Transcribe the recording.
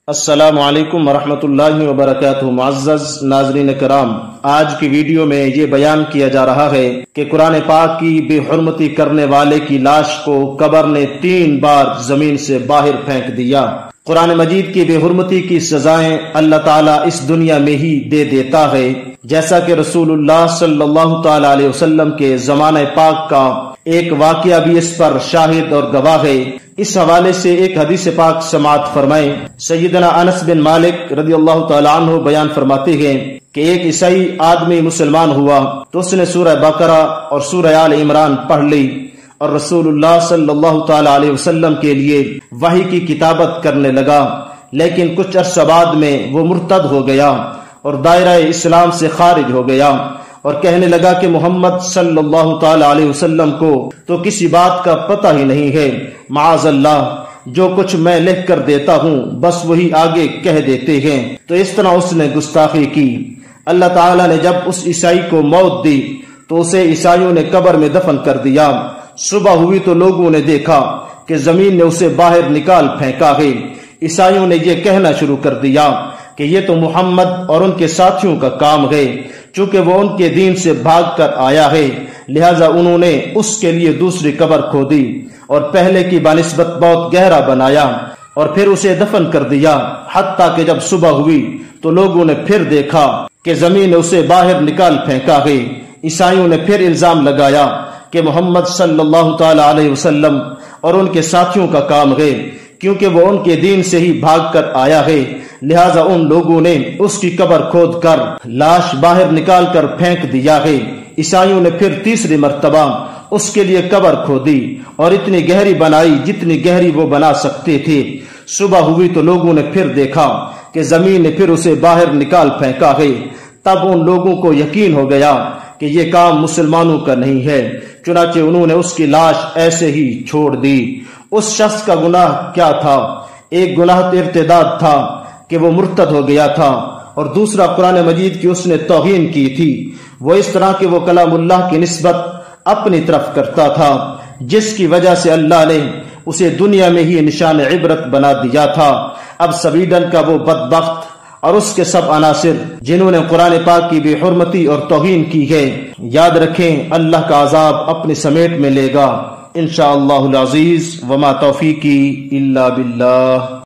السلام علیکم ورحمۃ اللہ وبرکاتہ۔ معزز ناظرین کرام، آج کی ویڈیو میں یہ بیان کیا جا رہا ہے کہ قرآن پاک کی بے حرمتی کرنے والے کی لاش کو قبر نے 3 بار زمین سے باہر پھینک دیا۔ قرآن مجید کی بے حرمتی کی سزائیں اللہ تعالیٰ اس دنیا میں ہی دے دیتا ہے، جیسا کہ رسول اللہ صلی اللہ تعالی علیہ وسلم کے زمانہ پاک کا ایک واقعہ بھی اس پر شاہد اور گواہ ہے۔ اس حوالے سے ایک حدیث پاک سماعت فرمائیں۔ سیدنا انس بن مالک رضی اللہ تعالی عنہ بیان فرماتے ہیں کہ ایک عیسائی آدمی مسلمان ہوا تو اس نے سورہ بقرہ اور سورہ آل عمران پڑھ لی اور رسول اللہ صلی اللہ تعالی علیہ وسلم کے لیے وحی کی کتابت کرنے لگا، لیکن کچھ عرصہ بعد میں وہ مرتد ہو گیا اور دائرہ اسلام سے خارج ہو گیا اور کہنے لگا کہ محمد صلی اللہ تعالی علیہ وسلم کو تو کسی بات کا پتہ ہی نہیں ہے، معاذ اللہ، جو کچھ میں لکھ کر دیتا ہوں بس وہی آگے کہہ دیتے ہیں۔ تو اس طرح اس نے گستاخی کی۔ اللہ تعالی نے جب اس عیسائی کو موت دی تو اسے عیسائیوں نے قبر میں دفن کر دیا۔ صبح ہوئی تو لوگوں نے دیکھا کہ زمین نے اسے باہر نکال پھینکا ہے۔ عیسائیوں نے یہ کہنا شروع کر دیا کہ یہ تو محمد اور ان کے ساتھیوں کا کام ہے، چونکہ وہ ان کے دین سے بھاگ کر آیا ہے، لہذا انہوں نے اس کے لیے دوسری قبر کھودی اور پہلے کی بنسبت بہت گہرا بنایا اور پھر اسے دفن کر دیا، حتیٰ کہ جب صبح ہوئی تو لوگوں نے پھر دیکھا کہ زمین نے اسے باہر نکال پھینکا ہے۔ عیسائیوں نے پھر الزام لگایا کہ محمد صلی اللہ تعالی علیہ وسلم اور ان کے ساتھیوں کا کام ہے، کیونکہ وہ ان کے دین سے ہی بھاگ کر آیا ہے، لہذا ان لوگوں نے اس کی قبر کھود کر لاش باہر نکال کر پھینک دیا ہے۔ عیسائیوں نے پھر تیسری مرتبہ اس کے لیے قبر کھودی اور اتنی گہری بنائی جتنی گہری وہ بنا سکتے تھے۔ صبح ہوئی تو لوگوں نے پھر دیکھا کہ زمین نے پھر اسے باہر نکال پھینکا ہے۔ تب ان لوگوں کو یقین ہو گیا کہ یہ کام مسلمانوں کا نہیں ہے، چنانچہ انہوں نے اس کی لاش ایسے ہی چھوڑ دی۔ اس شخص کا گناہ کیا تھا؟ ایک گناہ ارتداد تھا کہ وہ مرتد ہو گیا تھا، اور دوسرا قرآن مجید کی اس نے توہین کی تھی۔ وہ اس طرح کہ وہ کلام اللہ کی نسبت اپنی طرف کرتا تھا، جس کی وجہ سے اللہ نے اسے دنیا میں ہی نشان عبرت بنا دیا تھا۔ اب سویڈن کا وہ بدبخت اور اس کے سب عناصر جنہوں نے قرآن پاک کی بے حرمتی اور توہین کی ہے، یاد رکھیں اللہ کا عذاب اپنے سمیٹ میں لے گا انشاءاللہ العزیز۔ وما توفیقی الا باللہ۔